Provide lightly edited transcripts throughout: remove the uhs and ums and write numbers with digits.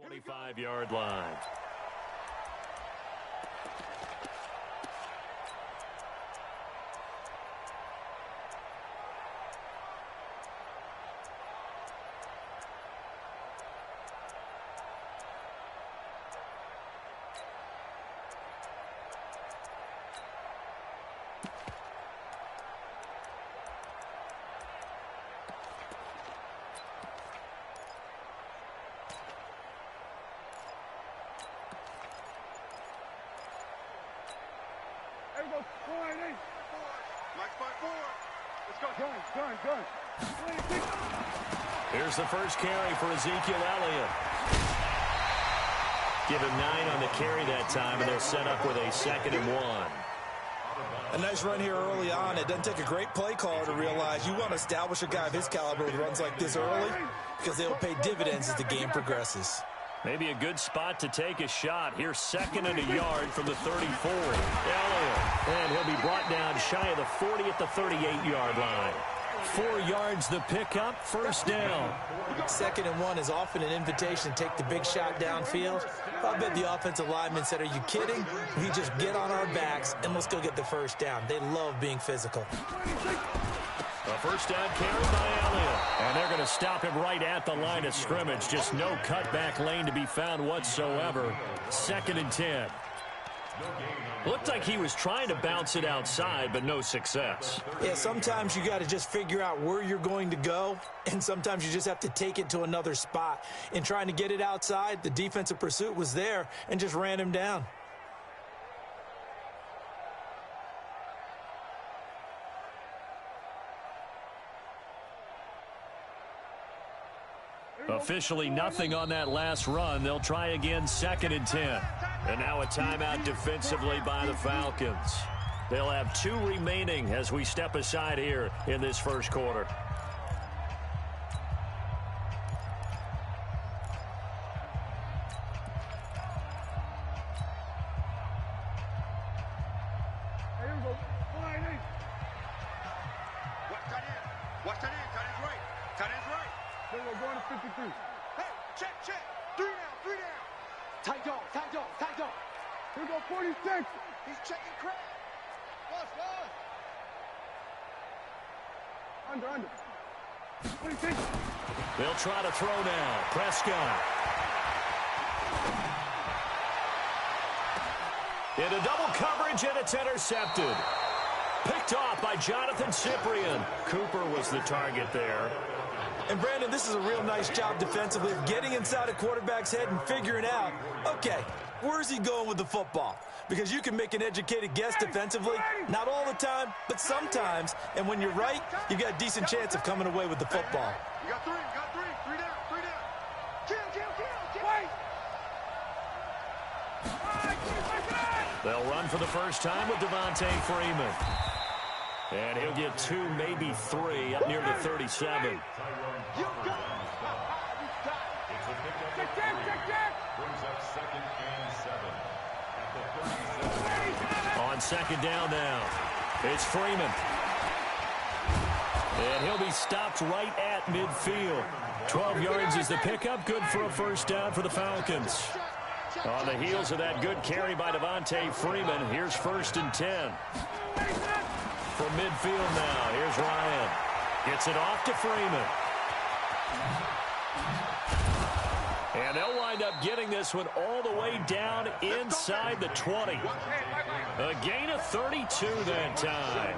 25-yard line. Here's the first carry for Ezekiel Elliott. Give him 9 on the carry that time, and they'll set up with a 2nd and 1. A nice run here early on. It doesn't take a great play caller to realize you want to establish a guy of his caliber with runs like this early because they'll pay dividends as the game progresses. Maybe a good spot to take a shot. Here's 2nd and a yard from the 34. Elliott. And he'll be brought down shy of the 40 at the 38-yard line. 4 yards the pickup, first down. 2nd and 1 is often an invitation to take the big shot downfield. I bet the offensive lineman said, are you kidding? We just get on our backs and let's go get the first down. They love being physical. A first down carry by Elliott. And they're going to stop him right at the line of scrimmage. Just no cutback lane to be found whatsoever. 2nd and 10. Looked like he was trying to bounce it outside, but no success. Yeah, sometimes you got to just figure out where you're going to go, and sometimes you just have to take it to another spot. In trying to get it outside, the defensive pursuit was there and just ran him down. Officially nothing on that last run. They'll try again, 2nd and 10. And now a timeout defensively by the Falcons. They'll have 2 remaining as we step aside here in this first quarter. They'll try to throw now. Prescott. Into double coverage, and it's intercepted. Picked off by Jonathan Cyprien. Cooper was the target there. And, Brandon, this is a real nice job defensively of getting inside a quarterback's head and figuring out, okay, where's he going with the football? Because you can make an educated guess defensively, not all the time, but sometimes. And when you're right, you've got a decent chance of coming away with the football. You got 3 down. Kill. They'll run for the first time with Devontae Freeman. And he'll get 2, maybe 3, up near the 37. On 2nd down now, it's Freeman. And he'll be stopped right at midfield. 12 yards is the pickup, good for a first down for the Falcons. On the heels of that good carry by Devontae Freeman, here's 1st and 10. From midfield now, here's Ryan. Gets it off to Freeman. And they'll wind up getting this one all the way down inside the 20. A gain of 32 that time.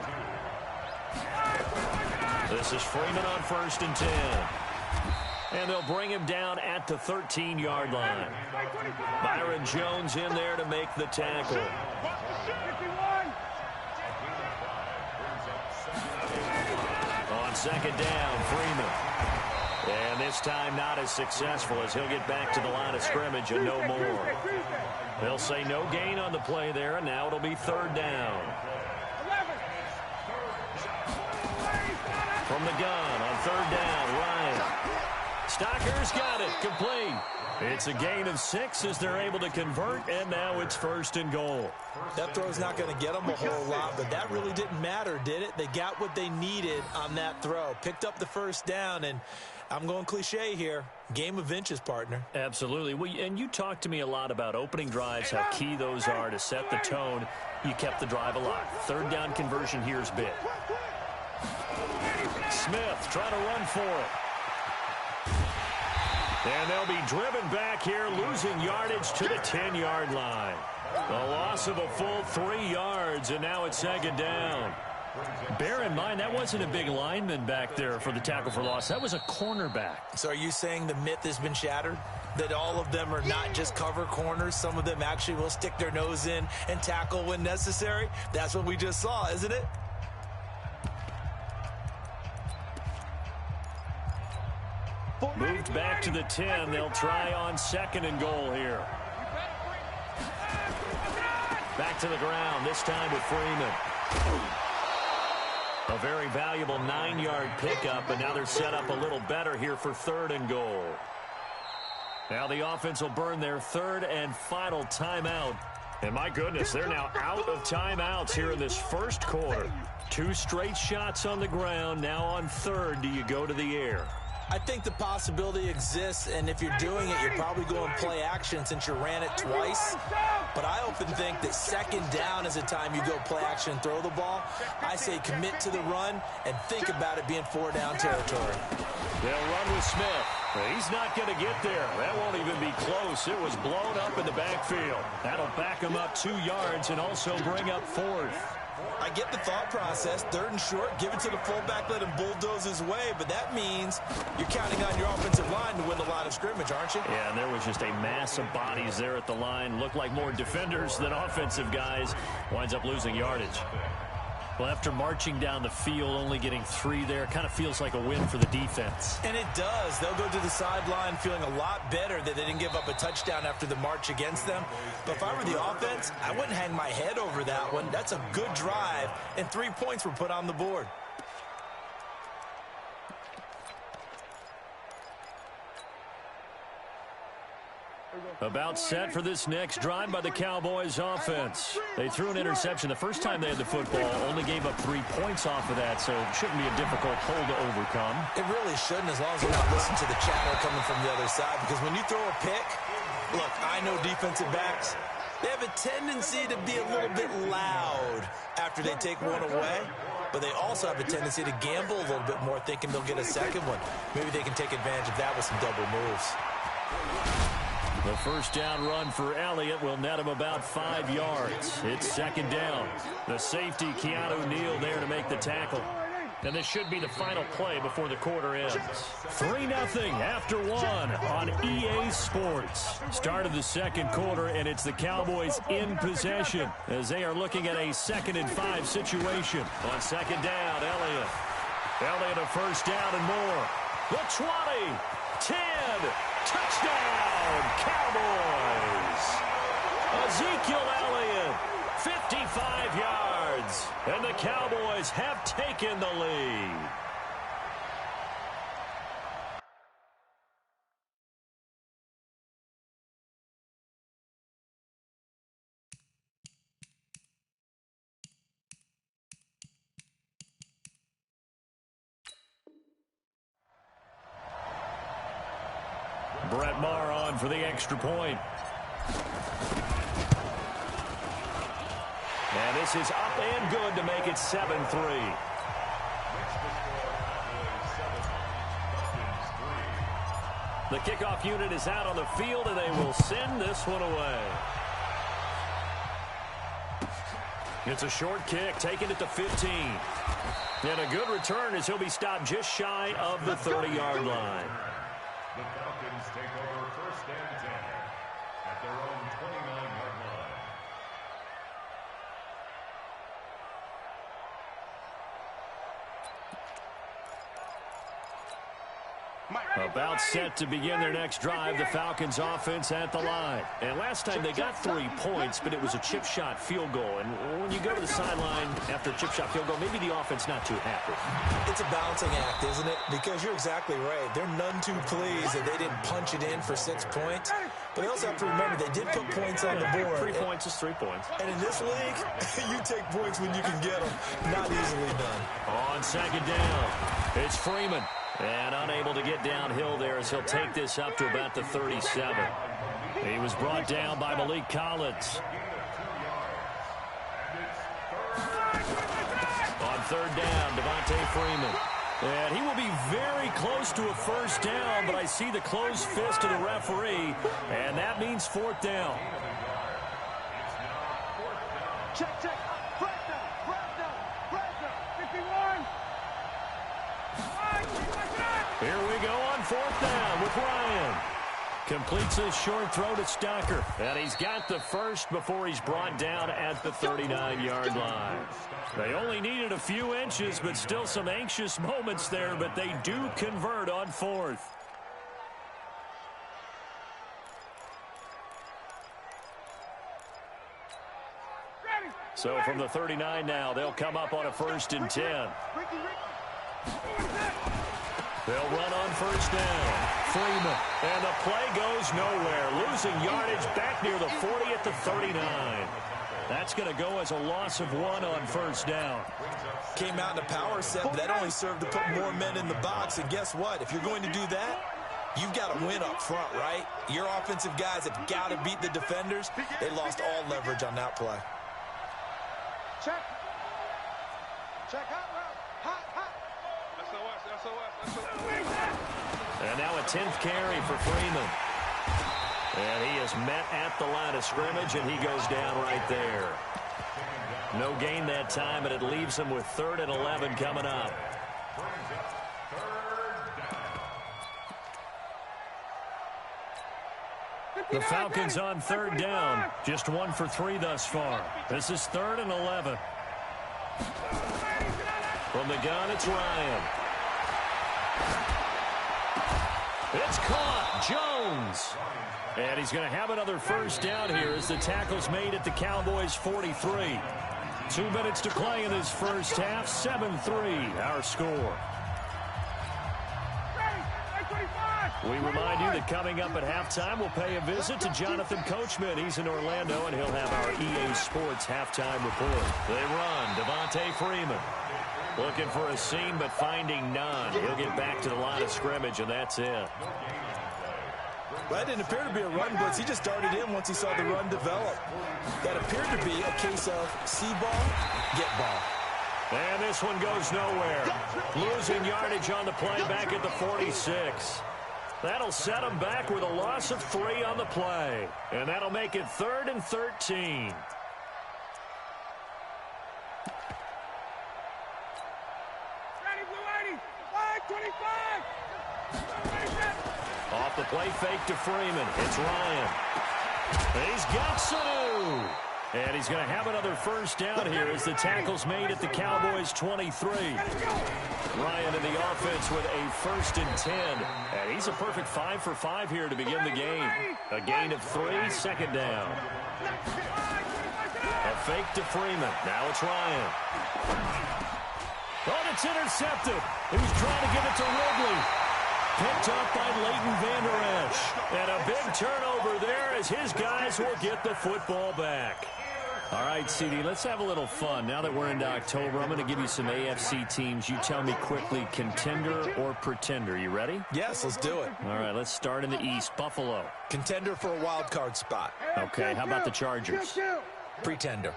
This is Freeman on 1st and 10. And they'll bring him down at the 13-yard line. Byron Jones in there to make the tackle. On 2nd down, Freeman. And this time not as successful as he'll get back to the line of scrimmage and no more. They'll say no gain on the play there, and now it'll be 3rd down. From the gun on 3rd down, Ryan. Stocker's got it, complete. It's a gain of 6 as they're able to convert, and now it's 1st and goal. That throw's not going to get them a whole lot, but that really didn't matter, did it? They got what they needed on that throw. Picked up the 1st down, and I'm going cliche here. Game of inches, partner. Absolutely. Well, and you talked to me a lot about opening drives, how key those are to set the tone. You kept the drive alive. 3rd down conversion here is big. Smith trying to run for it. And they'll be driven back here, losing yardage to the 10-yard line. A loss of a full 3 yards, and now it's 2nd down. Bear in mind, that wasn't a big lineman back there for the tackle for loss. That was a cornerback. So are you saying the myth has been shattered? That all of them are not just cover corners? Some of them actually will stick their nose in and tackle when necessary? That's what we just saw, isn't it? Moved back to the 10. They'll try on 2nd and goal here. Back to the ground, this time with Freeman. A very valuable 9-yard pickup, and now they're set up a little better here for 3rd and goal. Now the offense will burn their 3rd and final timeout. And my goodness, they're now out of timeouts here in this 1st quarter. 2 straight shots on the ground. Now on 3rd, do you go to the air? I think the possibility exists, and if you're doing it, you're probably going play action since you ran it twice. But I often think that 2nd down is the time you go play action and throw the ball. I say commit to the run and think about it being 4-down territory. They'll run with Smith. He's not going to get there. That won't even be close. It was blown up in the backfield. That'll back him up 2 yards and also bring up 4th. I get the thought process. 3rd and short, give it to the fullback, let him bulldoze his way. But that means you're counting on your offensive line to win the line of scrimmage, aren't you? Yeah, and there was just a mass of bodies there at the line. Looked like more defenders than offensive guys. Winds up losing yardage. Well, after marching down the field, only getting 3 there, kind of feels like a win for the defense. And it does. They'll go to the sideline feeling a lot better that they didn't give up a touchdown after the march against them. But if I were the offense, I wouldn't hang my head over that one. That's a good drive, and 3 points were put on the board. About set for this next drive by the Cowboys offense. They threw an interception the first time they had the football, only gave up 3 points off of that, so it shouldn't be a difficult hole to overcome. It really shouldn't, as long as you're not listening to the chatter coming from the other side, because when you throw a pick, look, I know defensive backs, they have a tendency to be a little bit loud after they take one away, but they also have a tendency to gamble a little bit more, thinking they'll get a second one. Maybe they can take advantage of that with some double moves. The 1st down run for Elliott will net him about 5 yards. It's 2nd down. The safety, Keanu Neal, there to make the tackle. And this should be the final play before the quarter ends. 3-0 after 1 on EA Sports. Start of the 2nd quarter, and it's the Cowboys in possession as they are looking at a 2nd and 5 situation. On 2nd down, Elliott. Elliott a 1st down and more. The 20, 10, touchdown, Cowboys. Ezekiel Elliott, 55 yards, and the Cowboys have taken the lead. Brett Maher on for the extra point. And this is up and good to make it 7-3. The kickoff unit is out on the field, and they will send this one away. It's a short kick, taking it to 15. And a good return as he'll be stopped just shy of the 30-yard line. The Falcons take over 1st and 10 at their own 29-yard line. About set to begin their next drive, the Falcons offense at the line. And last time they got 3 points, but it was a chip shot field goal. And when you go to the sideline after a chip shot field goal, maybe the offense not too happy. It's a balancing act, isn't it? Because you're exactly right. They're none too pleased that they didn't punch it in for 6 points. But they also have to remember they did put points on the board. 3 points is 3 points. And in this league, you take points when you can get them. Not easily done. On second down, it's Freeman. And unable to get downhill there as he'll take this up to about the 37. He was brought down by Malik Collins. On third down, Devontae Freeman. And he will be very close to a first down, but I see the closed fist of the referee, and that means 4th down. Check. Brandon. 51. Here we go on 4th down with Ryan. Completes a short throw to Stocker. And he's got the first before he's brought down at the 39-yard line. They only needed a few inches, but still some anxious moments there, but they do convert on 4th. So from the 39 now, they'll come up on a 1st and 10. They'll run on 1st down. Freeman. And the play goes nowhere. Losing yardage back near the 40 at the 39. That's going to go as a loss of 1 on 1st down. Came out in a power set, but that only served to put more men in the box. And guess what? If you're going to do that, you've got to win up front, right? Your offensive guys have got to beat the defenders. They lost all leverage on that play. Check out. Hot. SOS. And now a 10th carry for Freeman. And he is met at the line of scrimmage, and he goes down right there. No gain that time, and it leaves him with 3rd and 11 coming up. The Falcons on 3rd down. Just 1 for 3 thus far. This is 3rd and 11. From the gun, it's Ryan. It's caught. Jones. And he's going to have another first down here as the tackle's made at the Cowboys' 43. 2 minutes to play in this first half. 7-3, our score. We remind you that coming up at halftime, we'll pay a visit to Jonathan Coachman. He's in Orlando, and he'll have our EA Sports halftime report. They run. Devontae Freeman looking for a seam, but finding none. He'll get back to the line of scrimmage, and that's it. That didn't appear to be a run blitz. He just darted in once he saw the run develop. That appeared to be a case of see ball, get ball. And this one goes nowhere. Losing yardage on the play back at the 46. That'll set him back with a loss of 3 on the play. And that'll make it 3rd and 13. Off the play fake to Freeman. It's Ryan. He's got Sanu. And he's going to have another first down here as the tackle's made at the Cowboys' 23. Ryan in the offense with a 1st and 10. And he's a perfect 5 for 5 here to begin the game. A gain of 3, 2nd down. A fake to Freeman. Now it's Ryan. Oh, it's intercepted. He was trying to give it to Ridley. Picked up by Leighton Vander Esch. And a big turnover there as his guys will get the football back. All right, CD, let's have a little fun. Now that we're into October, I'm going to give you some AFC teams. You tell me quickly, contender or pretender. You ready? Yes, let's do it. All right, let's start in the East. Buffalo. Contender for a wild card spot. Okay, how about the Chargers? Pretender.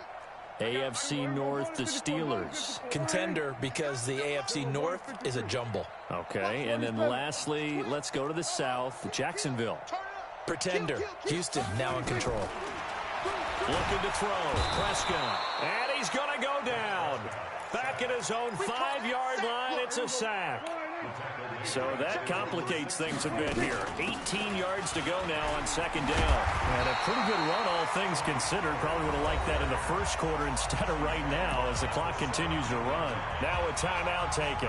AFC North, the Steelers. Contender because the AFC North is a jumble. Okay, and then lastly, let's go to the South, Jacksonville. Pretender. Houston now in control. Looking to throw. Prescott. And he's going to go down. Back at his own 5-yard line, it's a sack. So that complicates things a bit here. 18 yards to go now on 2nd down. And a pretty good run, all things considered. Probably would have liked that in the first quarter instead of right now as the clock continues to run. Now a timeout taken.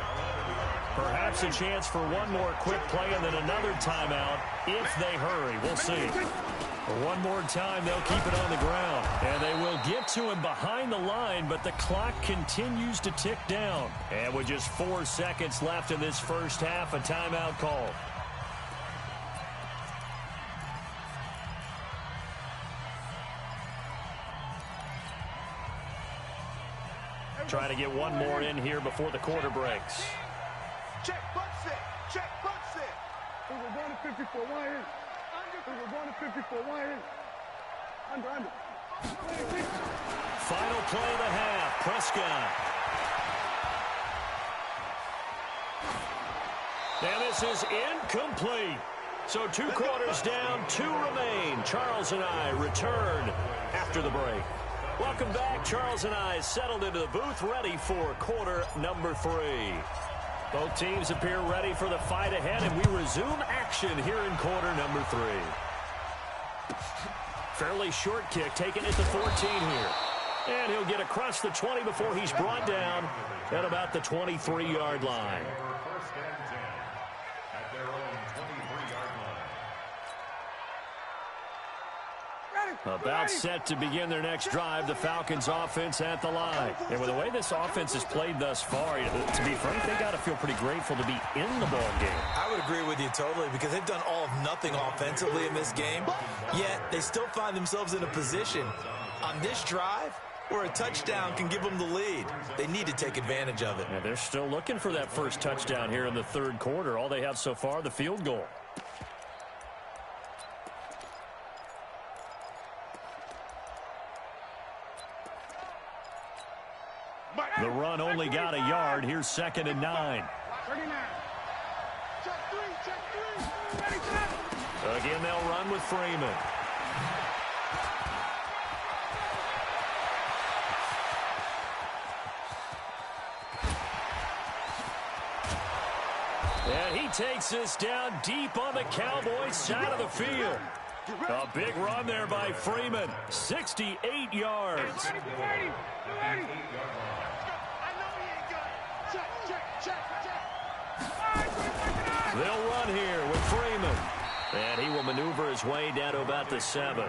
Perhaps a chance for one more quick play and then another timeout if they hurry. We'll see. One more time, they'll keep it on the ground. And they will get to him behind the line, but the clock continues to tick down. And with just 4 seconds left in this first half, a timeout call. Trying to get one more in here before the quarter breaks. Check, butt set. Check, butt set. We were going to 54, one in. We were going to 54, one in. Under. Final play of the half. Prescott. And this is incomplete. So 2 quarters down, 2 remain. Charles and I return after the break. Welcome back. Charles and I settled into the booth, ready for quarter number 3. Both teams appear ready for the fight ahead, and we resume action here in quarter number 3. Fairly short kick, taken at the 14 here. And he'll get across the 20 before he's brought down at about the 23-yard line. First and 10 at their own 23-yard line. About set to begin their next drive, the Falcons offense at the line. And with the way this offense has played thus far, to be frank, they got to feel pretty grateful to be in the ball game. I would agree with you totally, because they've done all of nothing offensively in this game, yet they still find themselves in a position on this drive where a touchdown can give them the lead. They need to take advantage of it. Yeah, they're still looking for that first touchdown here in the third quarter. All they have so far, the field goal. The run only got a yard. Here's 2nd and 9. 39. Check 3, check 3. Ready, Again, they'll run with Freeman. And he takes this down deep on the Cowboys side of the field. A big run there by Freeman. 68 yards. They'll run here with Freeman. And he will maneuver his way down to about the 7.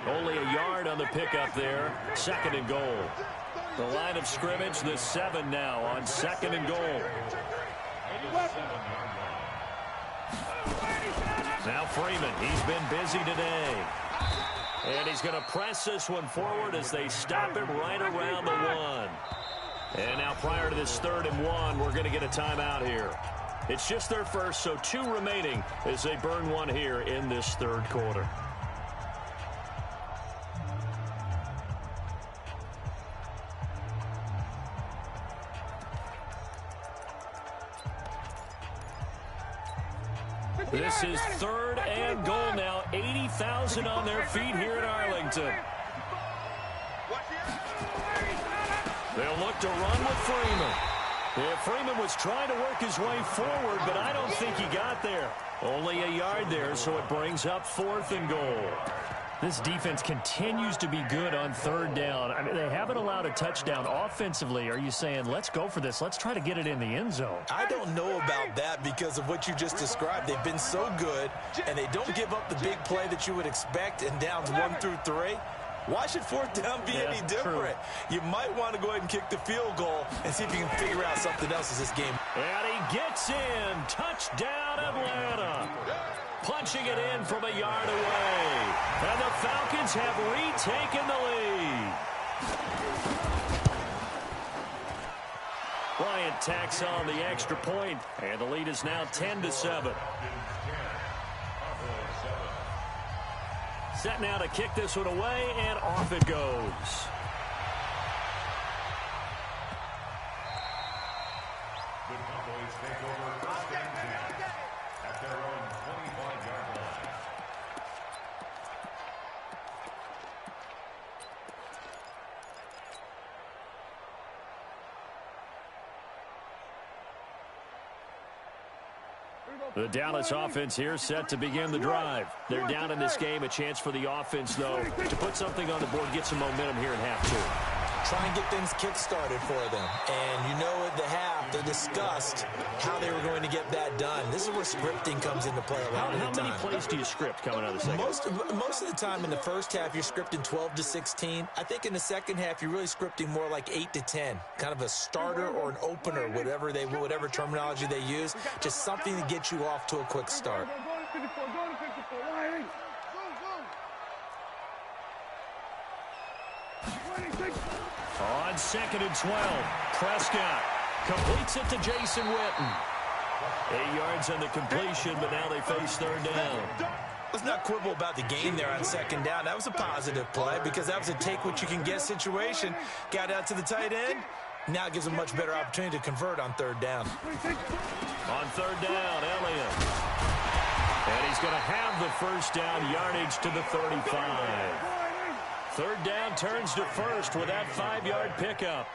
Only a yard on the pickup there. 2nd and goal. The line of scrimmage, the 7 now on 2nd and goal. Now Freeman, he's been busy today. And he's going to press this one forward as they stop him right around the 1. And now prior to this 3rd and 1, we're going to get a timeout here. It's just their first, so 2 remaining as they burn one here in this third quarter. This is 3rd and goal now. 80,000 on their feet here in Arlington. They'll look to run with Freeman. Yeah, Freeman was trying to work his way forward, but I don't think he got there. Only a yard there, so it brings up 4th and goal. This defense continues to be good on 3rd down. I mean, they haven't allowed a touchdown offensively. Are you saying, let's go for this? Let's try to get it in the end zone. I don't know about that because of what you just described. They've been so good, and they don't give up the big play that you would expect in downs 1 through 3. Why should 4th down be any different? True. You might want to go ahead and kick the field goal and see if you can figure out something else in this game. And he gets in. Touchdown, Atlanta. Punching it in from a yard away. And the Falcons have retaken the lead. Bryant tacks on the extra point, and the lead is now 10-7. Set now to kick this one away, and off it goes. The Cowboys take over 1st and 10 at their own 25-yard line. The Dallas offense here set to begin the drive. They're down in this game. A chance for the offense, though, to put something on the board, get some momentum here in half 2. try and get things kick-started for them. And you know at the half, they discussed how they were going to get that done. This is where scripting comes into play a lot of the time. How many plays do you script coming out of the second? Most of the time in the first half, you're scripting 12 to 16. I think in the second half, you're really scripting more like 8 to 10. Kind of a starter or an opener, whatever terminology they use. Just something to get you off to a quick start. On 2nd and 12, Prescott completes it to Jason Witten. 8 yards on the completion, but now they face 3rd down. Let's not quibble about the gain there on 2nd down. That was a positive play because that was a take-what-you-can-get situation. Got out to the tight end. Now it gives a much better opportunity to convert on 3rd down. On 3rd down, Elliott. And he's going to have the 1st down, yardage to the 35. 3rd down turns to 1st with that 5-yard pickup.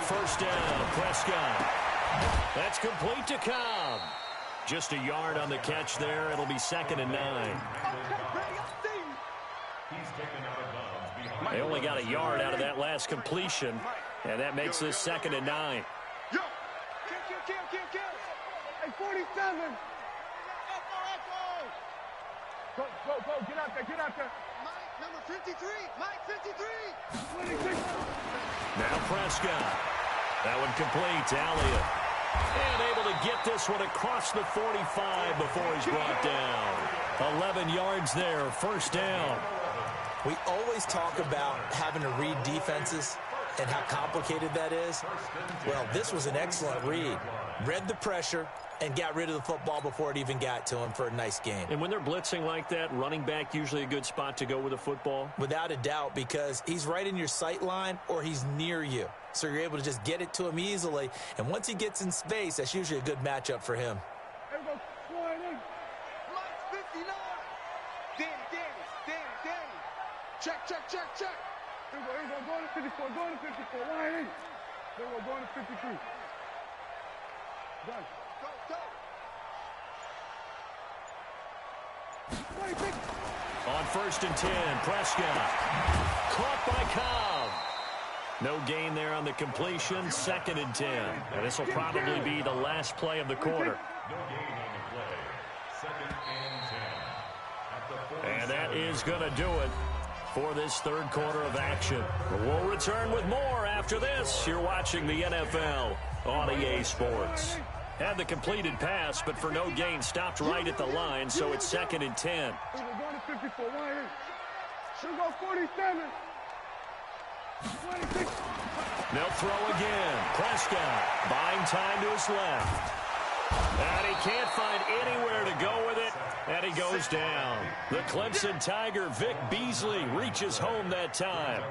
First down, Prescott. That's complete to Cobb. Just a yard on the catch there. It'll be 2nd and 9. They only got a yard out of that last completion, and that makes this 2nd and 9. Hey, 47. Go, get out there. Mike, number 53, Mike 53. 26. Now Prescott. That one complete to Elliott. And able to get this one across the 45 before he's brought down. 11 yards there, 1st down. We always talk about having to read defenses and how complicated that is. Well, this was an excellent read. Read the pressure and got rid of the football before it even got to him for a nice game. And when they're blitzing like that, running back usually a good spot to go with a football? Without a doubt, because he's right in your sight line or he's near you. So you're able to just get it to him easily. And once he gets in space, that's usually a good matchup for him. Mike 59. Danny. Check. Here we go, going to 54, going to 54. Line in. Here we go, going to 53. Done. Go. 26. On 1st and 10, Prescott. Caught by Cobb. No gain there on the completion, 2nd and 10. And this will probably be the last play of the quarter. No gain on the play. 2nd and 10. At the 47. And that is going to do it for this 3rd quarter of action. We'll return with more after this. You're watching the NFL on EA Sports. Had the completed pass, but for no gain, stopped right at the line, so it's 2nd and 10. Here we go, going to 54. Line in. Here we go, 47. 26. They'll throw again. Prescott buying time to his left. And he can't find anywhere to go with it, and he goes down. The Clemson Tiger, Vic Beasley, reaches home that time.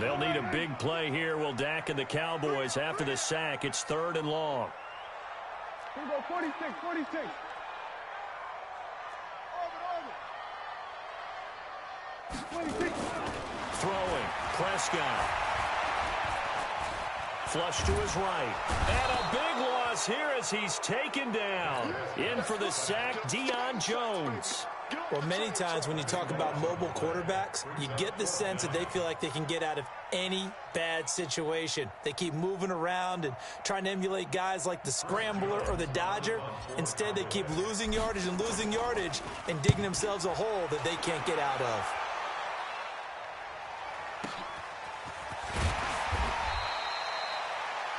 They'll need a big play here, will Dak and the Cowboys after the sack. It's 3rd and long. Here we go, 46. Over. 26. Throwing, Prescott. Flush to his right. And a big loss here as he's taken down. In for the sack, Deion Jones. Well, many times when you talk about mobile quarterbacks, you get the sense that they feel like they can get out of any bad situation. They keep moving around and trying to emulate guys like the Scrambler or the Dodger. Instead, they keep losing yardage and digging themselves a hole that they can't get out of.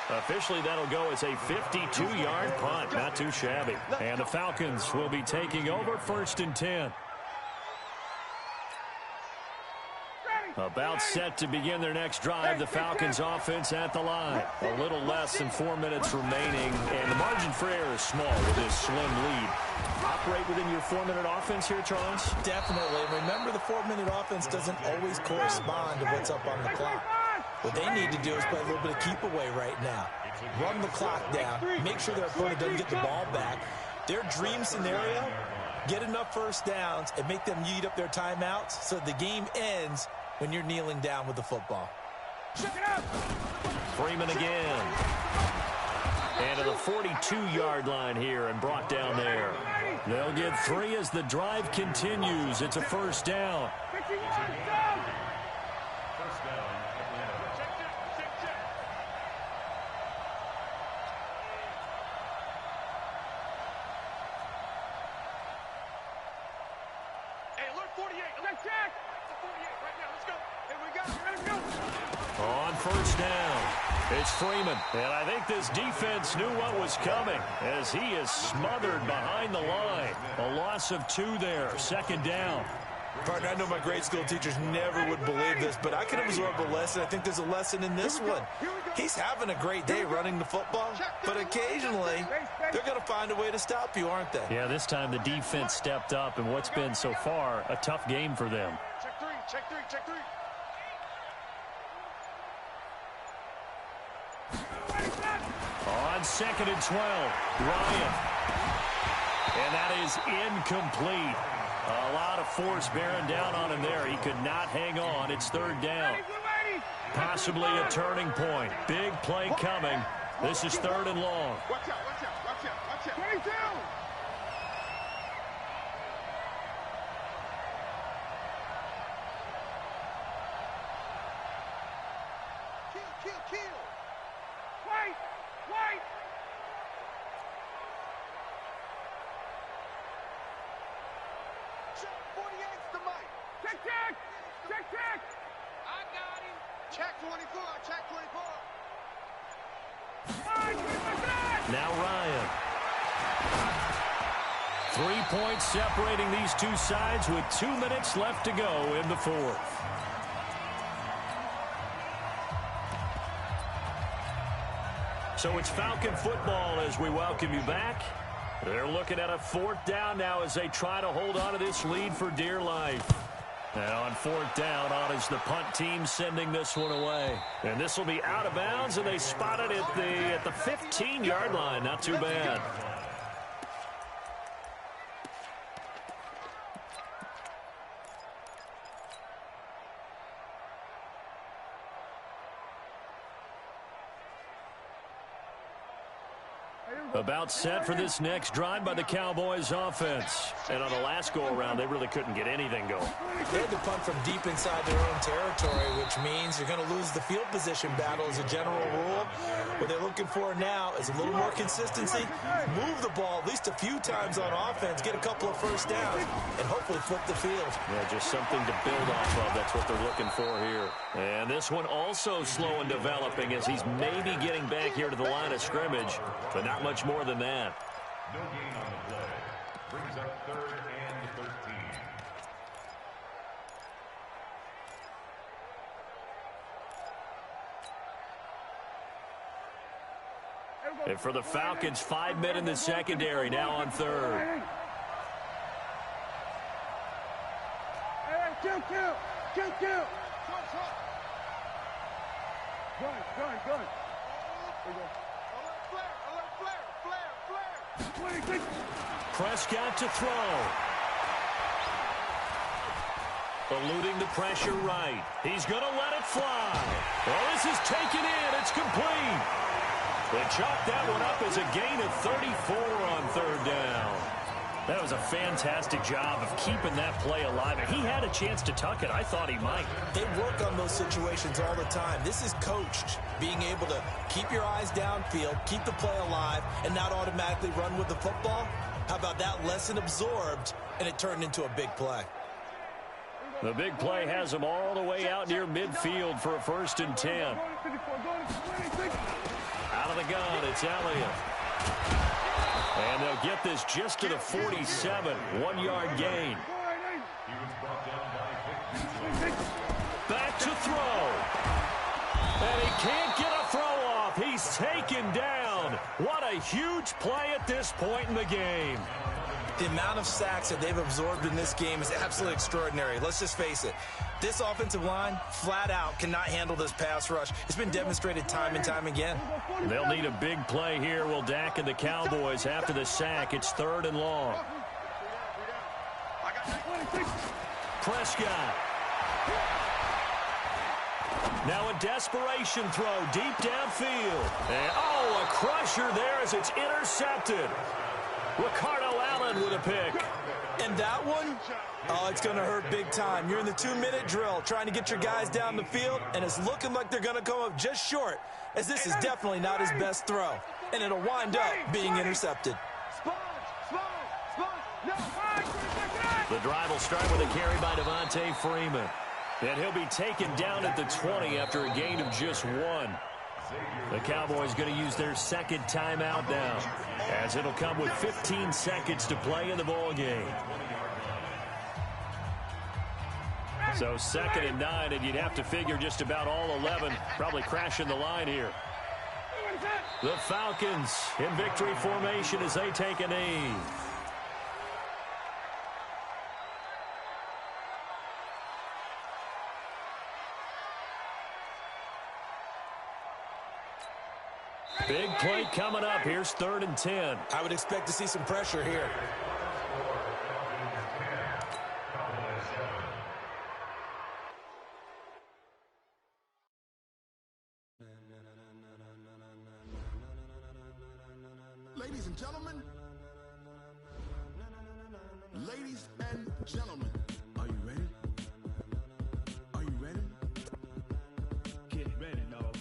Officially, that'll go as a 52-yard punt. Not too shabby. And the Falcons will be taking over 1st and 10. About set to begin their next drive. The Falcons offense at the line. A little less than 4 minutes remaining. And the margin for error is small with this slim lead. Operate within your 4-minute offense here, Charles? Definitely. Remember, the 4-minute offense doesn't always correspond to what's up on the clock. What they need to do is play a little bit of keep away right now. Run the clock down. Make sure their opponent doesn't get the ball back. Their dream scenario, get enough 1st downs and make them eat up their timeouts so the game ends when you're kneeling down with the football. Check it out. Freeman again. And to the 42-yard line here and brought down there. They'll get 3 as the drive continues. It's a first down. First down Atlanta. Hey, alert 48. Alert check. 48 right now. Let's go. Here we go. Let's go. On first down, it's Freeman. And I think this defense knew what was coming as he is smothered behind the line. A loss of 2 there, second down. Partner, I know my grade school teachers never would believe this, but I can absorb a lesson. I think there's a lesson in this one. He's having a great day running the football, but occasionally they're going to find a way to stop you, aren't they? Yeah, this time the defense stepped up in what's been so far a tough game for them. Check 3. Check 3. Check 3. On 2nd and 12, Ryan. And that is incomplete. A lot of force bearing down on him there. He could not hang on. It's 3rd down. Possibly a turning point. Big play coming. This is 3rd and long. Watch out. Watch out. Watch out. Watch out. 22. Kill. Wait. Check 48's the mic. Check. I got him. Check 24. Check 24. Now Ryan. 3 points separating these two sides with 2 minutes left to go in the 4th. So it's Falcon football as we welcome you back. They're looking at a 4th down now as they try to hold on to this lead for dear life. And on 4th down, on is the punt team sending this one away. And this will be out of bounds, and they spot it at the 15-yard line. Not too bad. About set for this next drive by the Cowboys offense. And on the last go-around, they really couldn't get anything going. They had to punt from deep inside their own territory, which means you're going to lose the field position battle as a general rule. What they're looking for now is a little more consistency, move the ball at least a few times on offense, get a couple of first downs, and hopefully flip the field. Yeah, just something to build off of. That's what they're looking for here. And this one also slow and developing as he's maybe getting back here to the line of scrimmage, but not much more than that. No gain on the play. Brings up 3rd and 13. And for the Falcons, 5 men in the secondary now on 3rd. Kill. Good. Flare. Prescott to throw. Eluding the pressure right. He's going to let it fly. Well, this is taken in. It's complete. They chalk that one up as a gain of 34 on 3rd down. That was a fantastic job of keeping that play alive. And he had a chance to tuck it. I thought he might. They work on those situations all the time. This is coached, being able to keep your eyes downfield, keep the play alive, and not automatically run with the football. How about that lesson absorbed, and it turned into a big play? The big play has them all the way out near midfield for a 1st and 10. Out of the gun, it's Elliott. And they'll get this just to the 47, 1-yard gain. He was brought down by 15. Back to throw. And he can't get a throw off. He's taken down. What a huge play at this point in the game. The amount of sacks that they've absorbed in this game is absolutely extraordinary. Let's just face it. This offensive line, flat out, cannot handle this pass rush. It's been demonstrated time and time again. They'll need a big play here. Will Dak and the Cowboys after the sack. It's 3rd and long. Prescott. Now a desperation throw deep downfield. And, a crusher there as it's intercepted. Ricardo Allen Allen with a pick. And that one, oh, it's going to hurt big time. You're in the 2-minute drill trying to get your guys down the field, and it's looking like they're going to come up just short, as this is definitely not his best throw. And it'll wind up being intercepted. The drive will start with a carry by Devontae Freeman. And he'll be taken down at the 20 after a gain of just 1. The Cowboys going to use their second timeout now, as it'll come with 15 seconds to play in the ball game. So 2nd and 9, and you'd have to figure just about all 11 probably crashing the line here. The Falcons in victory formation as they take a knee. Big play coming up. Here's 3rd and 10. I would expect to see some pressure here. Ladies and gentlemen, are you ready? Are you ready? Get ready, dog.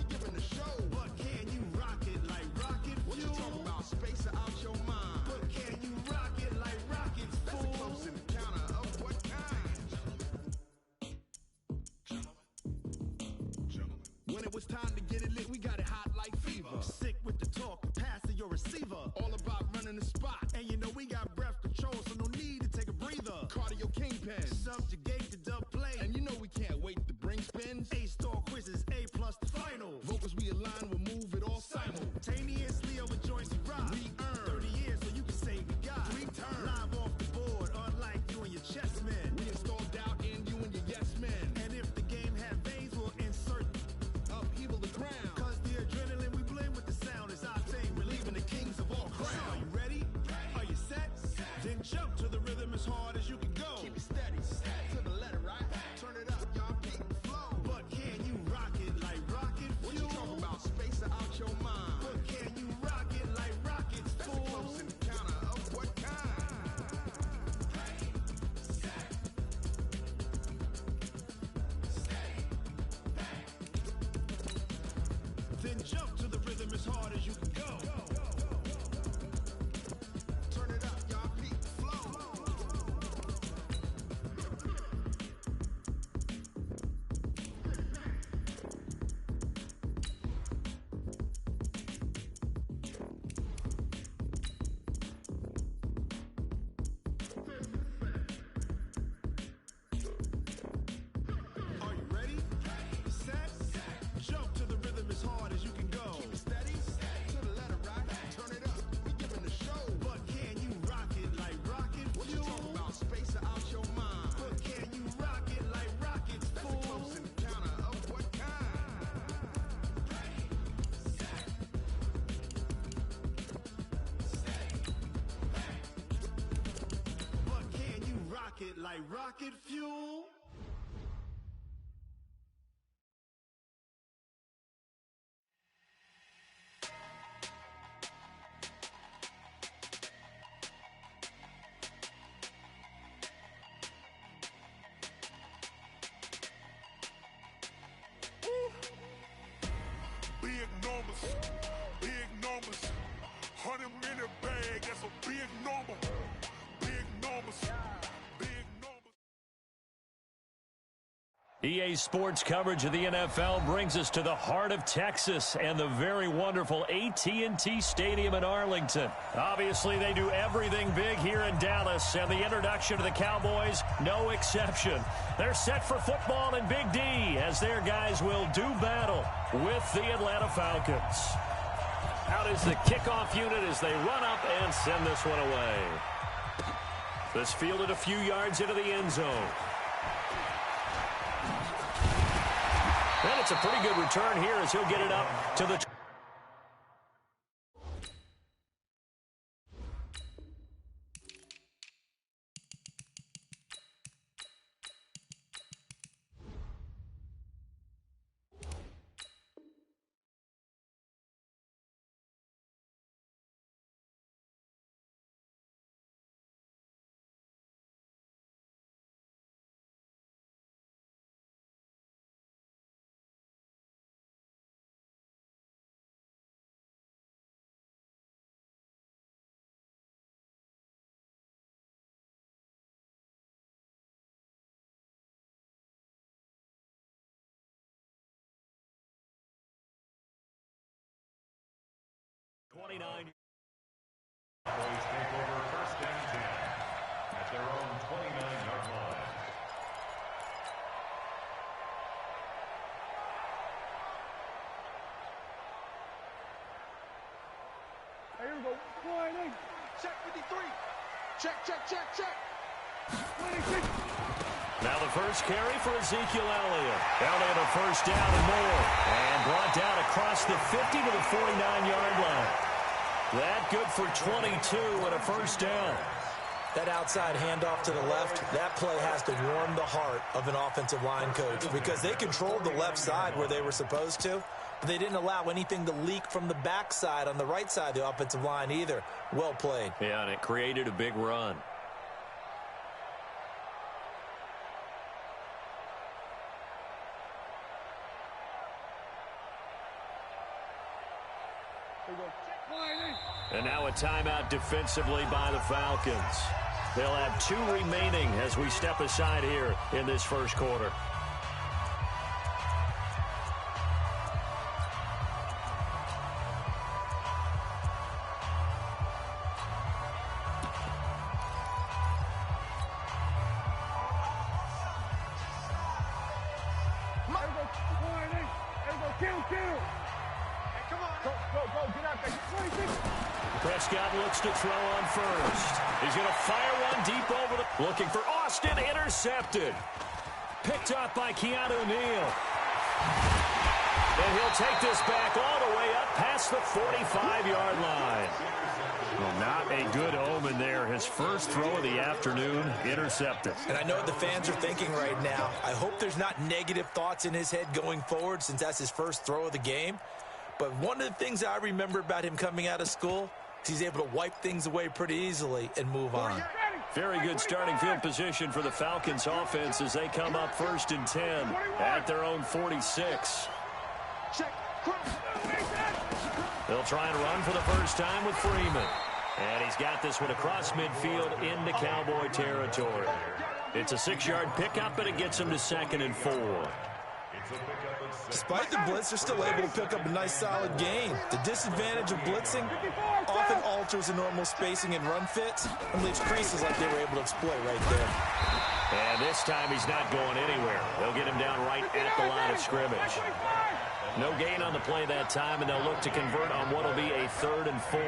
Giving the show, but can you rock it like rocket fuel? What you talking about? Space out your mind. But can you rock it like rockets, fool? That's a close encounter of what kind? Gentlemen. When it was time to get it lit, we got it hot like fever. Sick with the talk, passing your receiver. All about running the spot. And you know we got breath control, so no need to take a breather. Cardio kingpin, subjugate the dub play. And you know we can't wait to bring spins. A-star quizzes, A+ the final. Vocals we align, we'll move it all simultaneously over joints we rock. We earn 30 years, so you can say we got 3 turns. Live off the board, unlike you and your chess men. We installed doubt in you and your yes men. And if the game had veins, we'll insert upheaval the ground. Cause the adrenaline we blend with the sound is our thing, relieving the kings of all crowns. Are you ready? Are you set? Then jump to the rhythm as hard as you can go. Keep it steady, to the letter, right? Turn it up, y'all, keep it flow. But can you rock it like rocket fuel? What you talking about? Space out your mind. But can you rock it like rockets, fool? That's a close encounter of what kind? Then jump to the rhythm as hard as you can go. Turn it up, y'all, keep it flow. Are you ready? Set? Jump to the rhythm as hard as you can go. Keep it steady, to the letter, right? Turn it up, we giving the show. But can you rock it like rocket fuel? What you talking about? Space out your mind. But can you rock it like rockets, fool? That's a close encounter of what kind? But can you rock it like rocket fuel? Big numbers, 100-minute bag, that's a big number. Big numbers, big numbers. EA Sports coverage of the NFL brings us to the heart of Texas and the very wonderful AT&T Stadium in Arlington. Obviously, they do everything big here in Dallas, and the introduction to the Cowboys, no exception. They're set for football in Big D as their guys will do battle with the Atlanta Falcons. Out is the kickoff unit as they run up and send this one away. This fielded a few yards into the end zone. And it's a pretty good return here as he'll get it up to the... Cowboys take over first and 10 at their own 29-yard line. Here we go. Flying. Check 53. Check. 26. Now the first carry for Ezekiel Elliott. Elliott a first down and more. And brought down across the 50 to the 49-yard line. That good for 22 and a first down. That outside handoff to the left, that play has to warm the heart of an offensive line coach because they controlled the left side where they were supposed to, but they didn't allow anything to leak from the backside on the right side of the offensive line either. Well played. Yeah, and it created a big run. And now a timeout defensively by the Falcons. They'll have 2 remaining as we step aside here in this first quarter. Prescott looks to throw on first. He's going to fire one deep over the... Looking for Austin, intercepted. Picked up by Keanu Neal. And he'll take this back all the way up past the 45-yard line. Well, not a good omen there. His first throw of the afternoon, intercepted. And I know what the fans are thinking right now. I hope there's not negative thoughts in his head going forward since that's his first throw of the game. But one of the things I remember about him coming out of school is he's able to wipe things away pretty easily and move on. Very good starting field position for the Falcons offense as they come up first and 10 at their own 46. They'll try and run for the first time with Freeman. And he's got this one across midfield into Cowboy territory. It's a 6-yard pickup, and it gets him to 2nd and 4. Despite the blitz, they're still able to pick up a nice solid gain. The disadvantage of blitzing often alters the normal spacing and run fits and leaves creases like they were able to exploit right there. And this time he's not going anywhere. They'll get him down right at the line of scrimmage. No gain on the play that time, and they'll look to convert on what will be a 3rd and 4.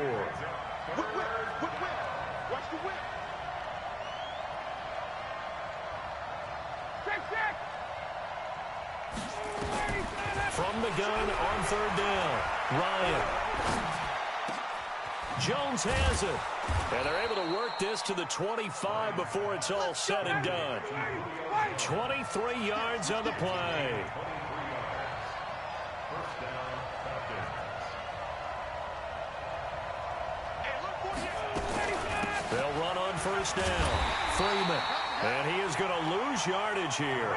Watch the whip. Check. From the gun on 3rd down, Ryan. Jones has it. And they're able to work this to the 25 before it's all said and done. 23 yards on the play. They'll run on first down. Freeman. And he is going to lose yardage here.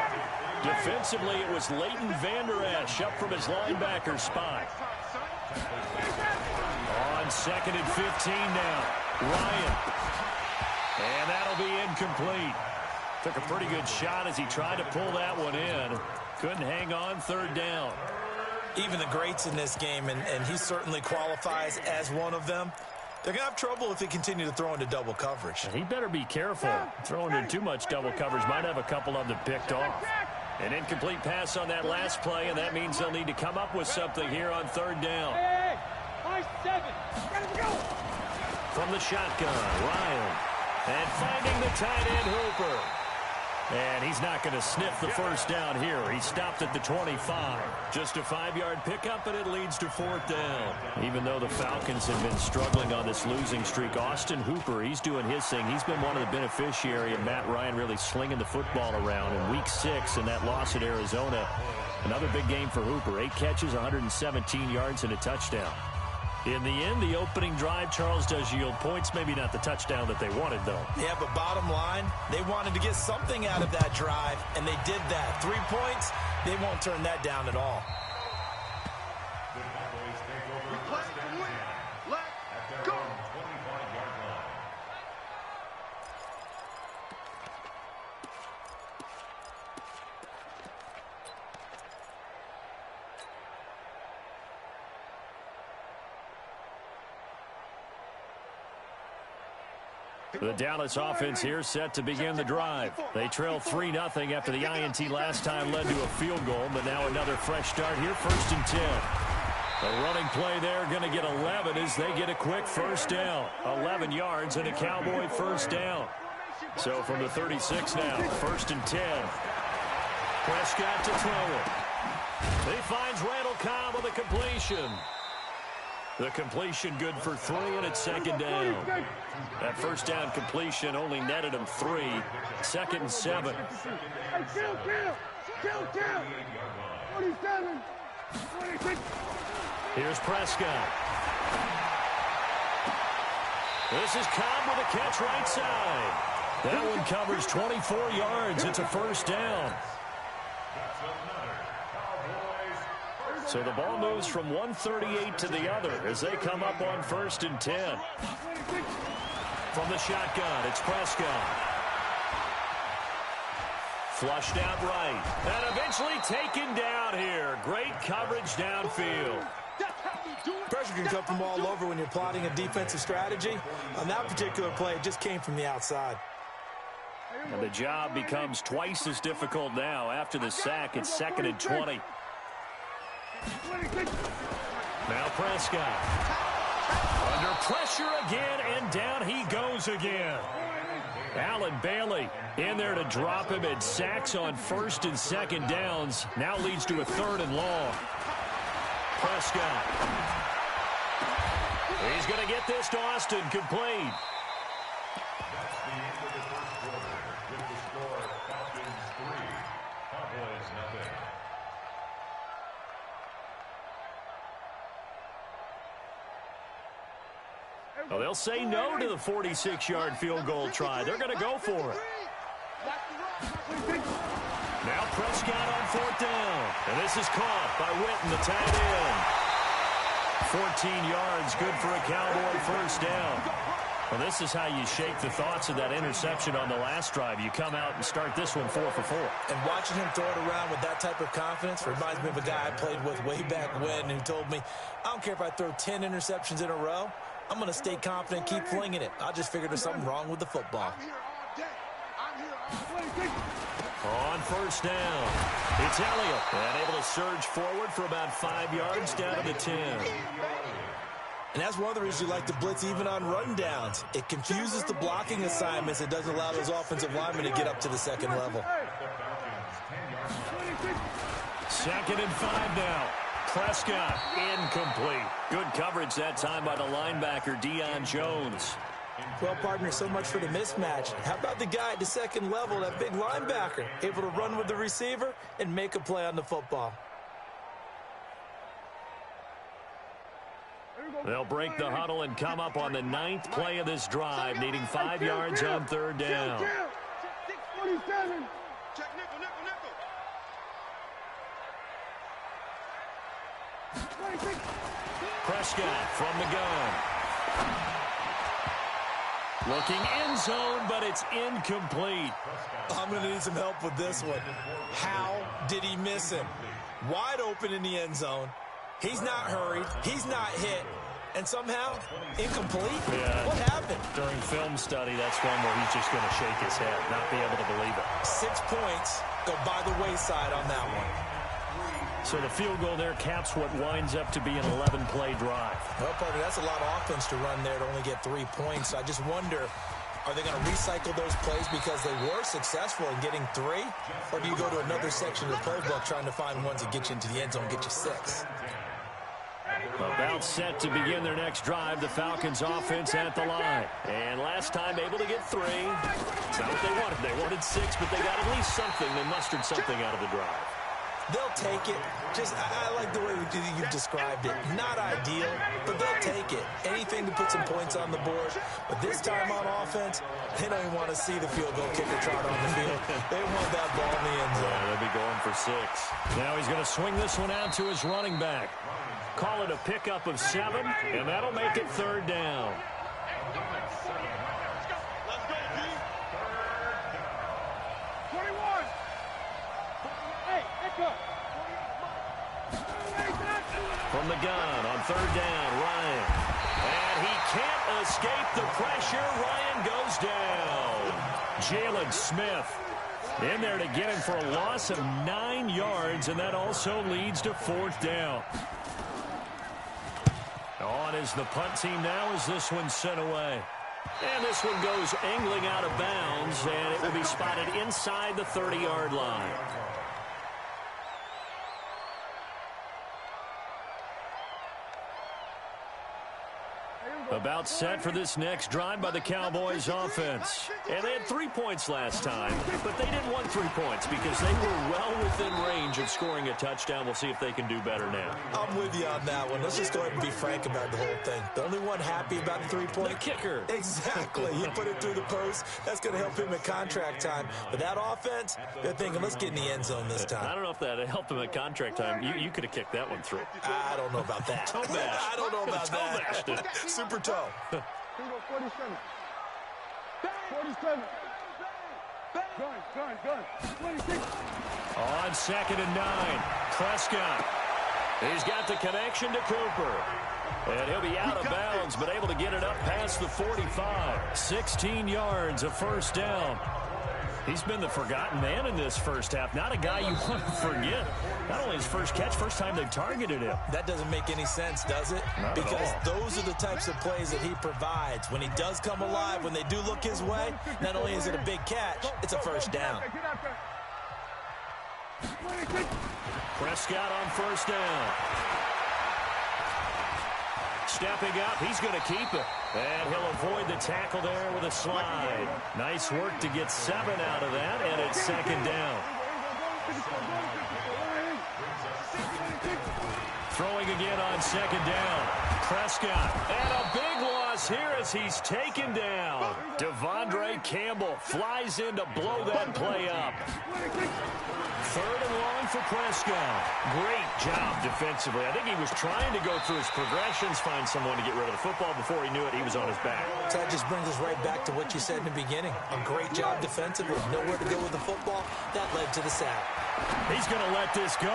Defensively, it was Leighton Vander Esch up from his linebacker spot. On 2nd and 15 now. Ryan. And that'll be incomplete. Took a pretty good shot as he tried to pull that one in. Couldn't hang on third down. Even the greats in this game, and he certainly qualifies as one of them, they're going to have trouble if they continue to throw into double coverage. He better be careful. Throwing into too much double coverage might have a couple of them picked off. An incomplete pass on that last play, and that means they'll need to come up with something here on third down. Hey, 5-7. Gotta go. From the shotgun, Ryan. And finding the tight end, Hooper. And he's not going to sniff the first down here. He stopped at the 25. Just a 5-yard pickup, and it leads to fourth down. Even though the Falcons have been struggling on this losing streak, Austin Hooper, he's doing his thing. He's been one of the beneficiaries of Matt Ryan really slinging the football around. In Week 6 in that loss at Arizona, another big game for Hooper. 8 catches, 117 yards, and a touchdown. In the end, the opening drive, Charles, does yield points. Maybe not the touchdown that they wanted, though. Yeah, but bottom line, they wanted to get something out of that drive, and they did that. 3 points, they won't turn that down at all. Let's go. The Dallas offense here set to begin the drive. They trail 3-0 after the INT last time led to a field goal, but now another fresh start here, 1st and 10. The running play there going to get 11 as they get a quick first down. 11 yards and a Cowboy first down. So from the 36 now, 1st and 10. Prescott to throw it. He finds Randall Cobb with a completion. The completion good for 3, and it's 2nd down. That first down completion only netted him 3. 2nd and 7. Kill. 47. 26. Here's Prescott. This is Cobb with a catch right side. That one covers 24 yards. It's a first down. So the ball moves from 138 to the other as they come up on 1st and 10. From the shotgun, it's Prescott. Flushed out right. And eventually taken down here. Great coverage downfield. Pressure can come from all over when you're plotting a defensive strategy. On that particular play, it just came from the outside. And the job becomes twice as difficult now. After the sack, it's 2nd and 20. Now Prescott. Under pressure again, and down he goes again. Allen Bailey in there to drop him, and sacks on 1st and 2nd downs. Now leads to a 3rd and long. Prescott. He's going to get this to Austin, complete. That's the end of the first quarter with the score Falcons 3, Cowboys 0. Well, they'll say no to the 46-yard field goal try. They're going to go for it. Now Prescott on 4th down. And this is caught by Witten, the tight end. 14 yards, good for a Cowboy first down. Well, this is how you shake the thoughts of that interception on the last drive. You come out and start this one 4 for 4. And watching him throw it around with that type of confidence reminds me of a guy I played with way back when who told me, I don't care if I throw 10 interceptions in a row. I'm going to stay confident, keep flinging it. I just figured there's something wrong with the football. On 1st down, it's Elliott. And able to surge forward for about 5 yards down to the 10. And that's one of the reasons you like to blitz even on rundowns. It confuses the blocking assignments. It doesn't allow those offensive linemen to get up to the 2nd level. 2nd and 5 now. Prescott incomplete. Good coverage that time by the linebacker, Deion Jones. Well, partner, so much for the mismatch. How about the guy at the 2nd level, that big linebacker, able to run with the receiver and make a play on the football? They'll break the huddle and come up on the 9th play of this drive, needing 5 yards on 3rd down. 647. Check nickel. Prescott from the gun. Looking end zone, but it's incomplete. I'm going to need some help with this one. How did he miss him? Wide open in the end zone. He's not hurried. He's not hit. And somehow, incomplete? Yeah. What happened? During film study, that's one where he's just going to shake his head, not be able to believe it. 6 points go by the wayside on that one. So the field goal there caps what winds up to be an 11-play drive. Well, partner, that's a lot of offense to run there to only get 3 points. I just wonder, are they going to recycle those plays because they were successful in getting 3? Or do you go to another section of the playbook trying to find ones that get you into the end zone and get you 6? About set to begin their next drive, the Falcons offense at the line. And last time able to get 3. It's not what they wanted. They wanted 6, but they got at least something. They mustered something out of the drive. They'll take it. I like the way you've described it. Not ideal, but they'll take it. Anything to put some points on the board. But this time on offense, they don't even want to see the field goal kicker trot on the field. They want that ball in the end zone. Yeah, they'll be going for 6. Now he's going to swing this one out to his running back. Call it a pickup of 7, and that'll make it 3rd down. From the gun on 3rd down, Ryan. And he can't escape the pressure. Ryan goes down. Jalen Smith in there to get him for a loss of 9 yards, and that also leads to 4th down. On is the punt team now as this one's sent away. And this one goes angling out of bounds, and it will be spotted inside the 30-yard line. About set for this next drive by the Cowboys offense. And they had 3 points last time, but they didn't want 3 points because they were well within range of scoring a touchdown. We'll see if they can do better now. I'm with you on that one. Let's just go ahead and be frank about the whole thing. The only one happy about the 3-point? The kicker. Exactly. You put it through the post. That's going to help him at contract time. But that offense, they're thinking, let's get in the end zone this time. I don't know if that helped him at contract time. You could have kicked that one through. I don't know about that. Toe bash. I don't know about that. Super toe. 47. 47. Gun. 26. On 2nd and 9, Prescott. He's got the connection to Cooper. And he'll be out of bounds, but able to get it up past the 45. 16 yards, a 1st down. He's been the forgotten man in this first half. Not a guy you want to forget. Not only his first catch, first time they've targeted him. That doesn't make any sense, does it? Not because at all. those are the types of plays that he provides. When he does come alive, when they do look his way, not only is it a big catch, it's a 1st down. Prescott on 1st down. Stepping up, he's going to keep it. And he'll avoid the tackle there with a slide. Nice work to get 7 out of that, and it's 2nd down. Throwing again on 2nd down. Prescott, and a big loss here as he's taken down. Devondre Campbell flies in to blow that play up. 3rd and long for Prescott. Great job defensively. I think he was trying to go through his progressions, find someone to get rid of the football. Before he knew it, he was on his back. So that just brings us right back to what you said in the beginning. A great job defensively. Nowhere to go with the football. That led to the sack. He's going to let this go.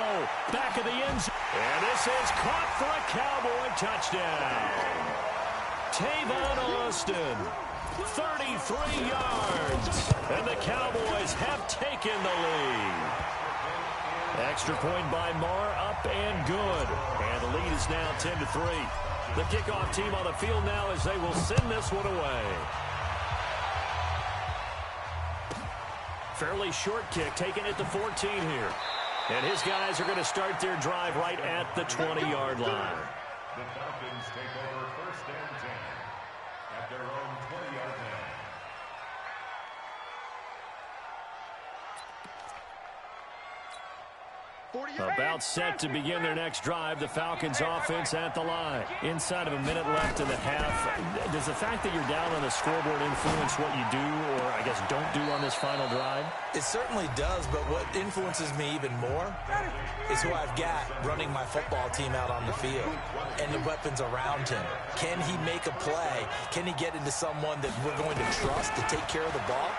Back of the end zone. And this is caught for a Cowboy touchdown. Tavon Austin. 33 yards. And the Cowboys have taken the lead. Extra point by Marr, up and good. And the lead is now 10-3. The kickoff team on the field now as they will send this one away. Fairly short kick, taking it to 14 here. And his guys are going to start their drive right at the 20-yard line. The Falcons take over 1st and 10 at their own 20-yard line. About set to begin their next drive, the Falcons offense at the line. Inside of a minute left in the half. Does the fact that you're down on the scoreboard influence what you do, or I guess don't do on this final drive? It certainly does, but what influences me even more is who I've got running my football team out on the field. and the weapons around him. Can he make a play? Can he get into someone that we're going to trust to take care of the ball?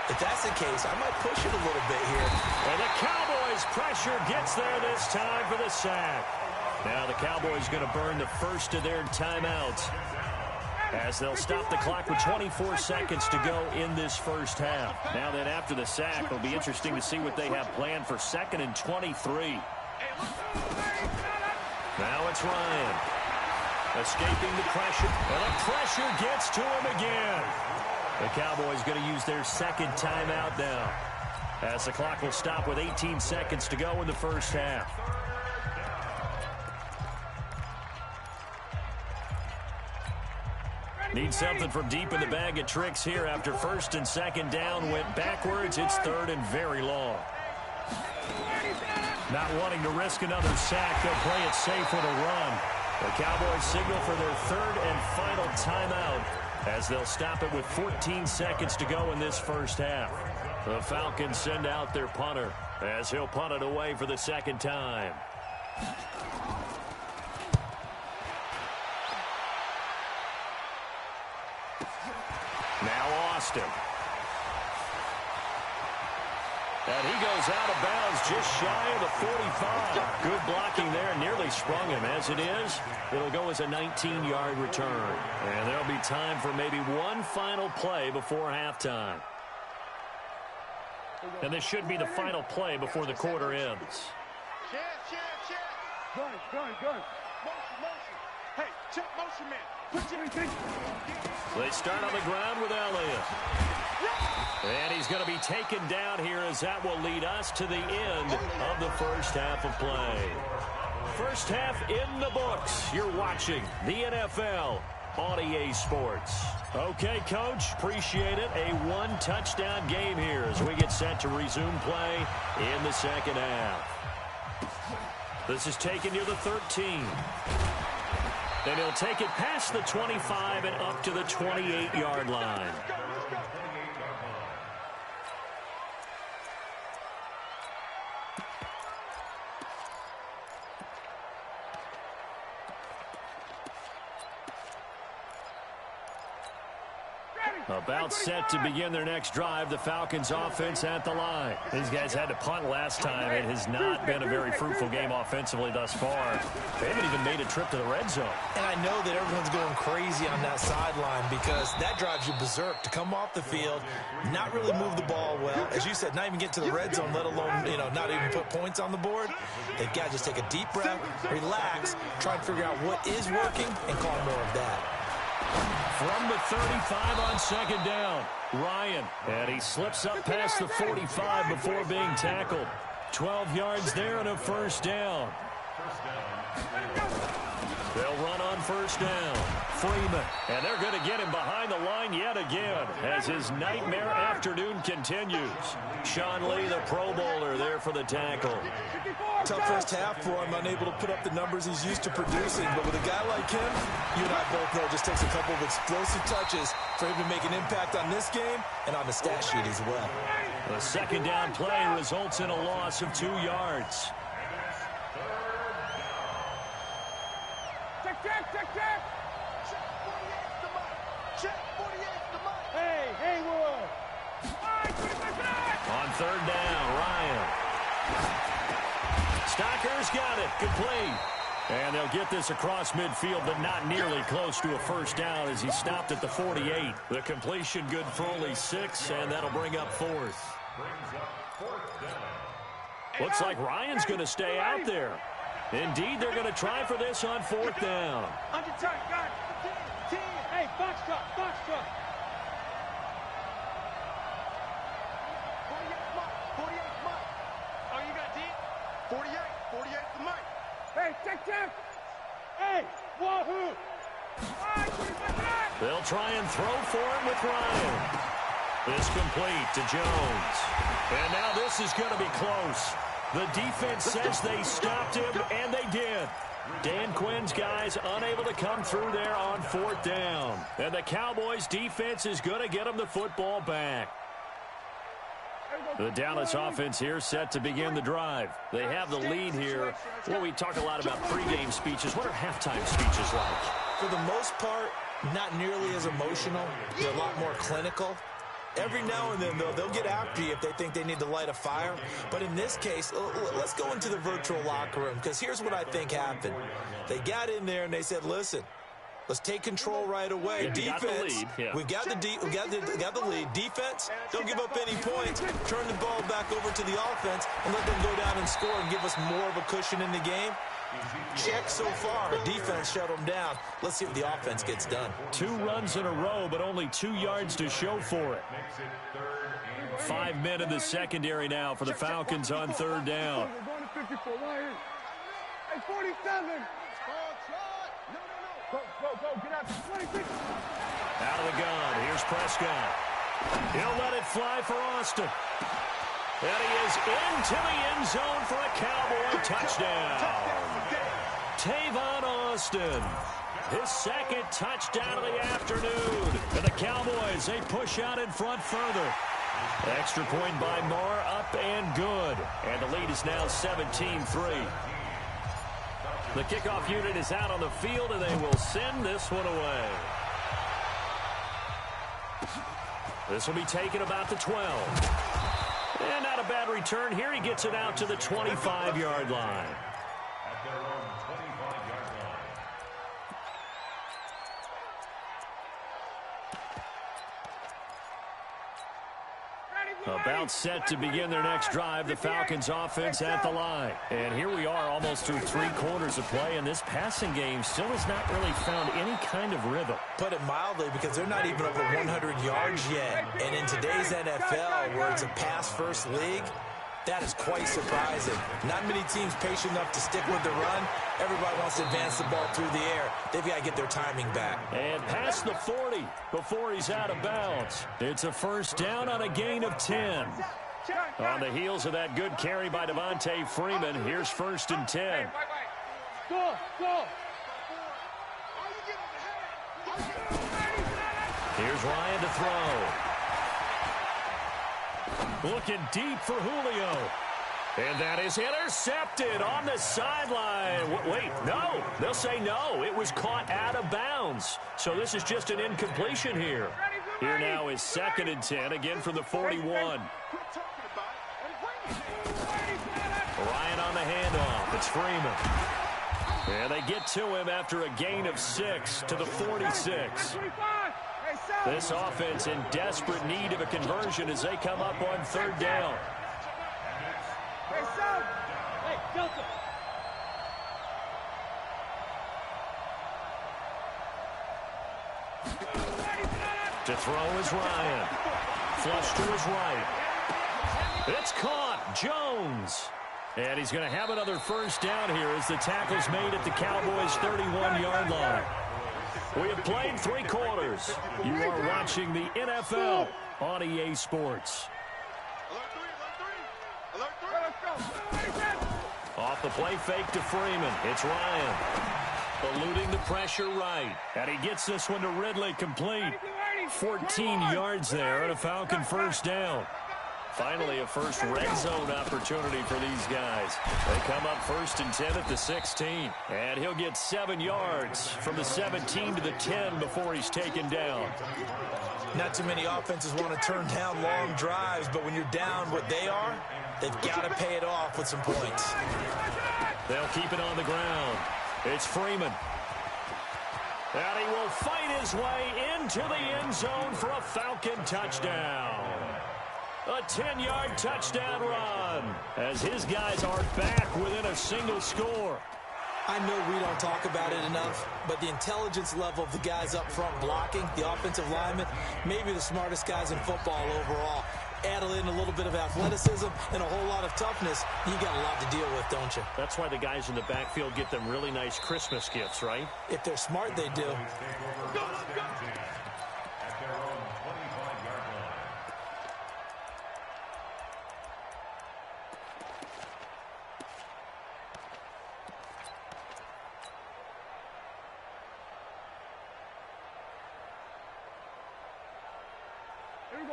If that's the case, I might push it a little bit here. And the Cowboys' pressure gets there this time for the sack. Now the Cowboys going to burn the first of their timeouts as they'll stop the clock with 24 seconds to go in this first half. Now then, after the sack, it'll be interesting to see what they have planned for 2nd and 23. Now it's Ryan. Escaping the pressure. And the pressure gets to him again. The Cowboys going to use their second timeout now, as the clock will stop with 18 seconds to go in the first half. Need something from deep in the bag of tricks here after 1st and 2nd down went backwards. It's 3rd and very long. Not wanting to risk another sack, they'll play it safe with a run. The Cowboys signal for their 3rd and final timeout, as they'll stop it with 14 seconds to go in this first half. The Falcons send out their punter, as he'll punt it away for the 2nd time. Now Austin. And he goes out of bounds just shy of the 45. Good blocking there, nearly sprung him. As it is, it'll go as a 19-yard return. And there'll be time for maybe one final play before halftime. And this should be the final play before the quarter ends. Gun. Motion. Hey, check motion, man. They start on the ground with Elliott. And he's going to be taken down here, as that will lead us to the end of the first half of play. First half in the books. You're watching the NFL on EA Sports. Okay, Coach, appreciate it. A one-touchdown game here as we get set to resume play in the second half. This is taken near the 13. Then he'll take it past the 25 and up to the 28-yard line. About set to begin their next drive, the Falcons offense at the line. These guys had to punt last time. It has not been a very fruitful game offensively thus far. They haven't even made a trip to the red zone. And I know that everyone's going crazy on that sideline because that drives you berserk to come off the field, not really move the ball well. As you said, not even get to the red zone, let alone, not even put points on the board. They've got to just take a deep breath, relax, try and figure out what is working, and call more of that. From the 35 on 2nd down, Ryan. And he slips up past the 45 before being tackled. 12 yards there and a first down. They'll run on first down. Freeman. And they're going to get him behind the line yet again as his nightmare afternoon continues. Sean Lee, the Pro Bowler, there for the tackle. Tough first half for him, unable to put up the numbers he's used to producing. But with a guy like him, you and I both know it just takes a couple of explosive touches for him to make an impact on this game and on the stat sheet as well. The 2nd down play results in a loss of 2 yards. Check. Check 48's the mic. Hey, Haywood. On 3rd down, Ryan. Stocker's got it. Complete. And they'll get this across midfield, but not nearly close to a first down as he stopped at the 48. The completion good for only 6, and that'll bring up 4th. Looks like Ryan's going to stay out there. Indeed, they're going to try for this on 4th down. Under tight, got it. 10. Hey, box truck. 48 mic. Oh, you got D? 48 the mic. Hey, check. Hey, wahoo. They'll try and throw for it with Ryan. It's complete to Jones. And now this is going to be close. The defense says they stopped him, and they did. Dan Quinn's guys unable to come through there on 4th down. And the Cowboys defense is going to get them the football back. The Dallas offense here set to begin the drive. They have the lead here. Well, we talk a lot about pregame speeches. What are halftime speeches like? For the most part, not nearly as emotional. They're a lot more clinical. Every now and then, though, they'll get after you if they think they need to light a fire. But in this case, let's go into the virtual locker room, because here's what I think happened. They got in there and they said, listen, let's take control right away. Yeah, defense, we've got the lead. Defense, don't give up any points. Turn the ball back over to the offense and let them go down and score and give us more of a cushion in the game. Check so far. Defense shut them down. Let's see if the offense gets done. 2 runs in a row, but only 2 yards to show for it. 5 men in the secondary now for the Falcons on third down. Hey, 47. Go, get out. 26. Out of the gun. Here's Prescott. He'll let it fly for Austin. And he is into the end zone for a Cowboy touchdown. Tavon Austin, his second touchdown of the afternoon. And the Cowboys, they push out in front further. Extra point by Marr, up and good. And the lead is now 17-3. The kickoff unit is out on the field, and they will send this one away. This will be taken about the 12. And not a bad return here. He gets it out to the 25-yard line. At their own 25-yard line. About set to begin their next drive, the Falcons offense at the line. And here we are almost through 3 quarters of play, and this passing game still has not really found any kind of rhythm. Put it mildly, because they're not even over 100 yards yet. And in today's NFL, where it's a pass-first league, that is quite surprising. Not many teams patient enough to stick with the run. Everybody wants to advance the ball through the air. They've got to get their timing back. And past the 40 before he's out of bounds. It's a first down on a gain of 10. On the heels of that good carry by Devontae Freeman, here's first and 10. Go. Here's Ryan to throw. Looking deep for Julio. And that is intercepted on the sideline. Wait, no. They'll say no. It was caught out of bounds. So this is just an incompletion here. Here now is second and 10, again from the 41. Ryan on the handoff. It's Freeman. And they get to him after a gain of 6 to the 46. This offense in desperate need of a conversion as they come up on third down. To throw is Ryan. Flush to his right. It's caught. Jones. And he's going to have another first down here as the tackle's made at the Cowboys' 31-yard line. We have played 3 quarters. You are watching the NFL on EA Sports. Off the play fake to Freeman. It's Ryan. Eluding the pressure right. And he gets this one to Ridley complete. 14 yards there and a Falcon first down. Finally, a first red zone opportunity for these guys. They come up first and 10 at the 16. And he'll get 7 yards from the 17 to the 10 before he's taken down. Not too many offenses want to turn down long drives, but when you're down what they are, they've got to pay it off with some points. They'll keep it on the ground. It's Freeman. And he will fight his way into the end zone for a Falcon touchdown. A 10-yard touchdown run as his guys are back within a single score. I know we don't talk about it enough, but the intelligence level of the guys up front blocking, the offensive linemen, maybe the smartest guys in football overall. Add in a little bit of athleticism and a whole lot of toughness, you got a lot to deal with, don't you? That's why the guys in the backfield get them really nice Christmas gifts, right? If they're smart, they do.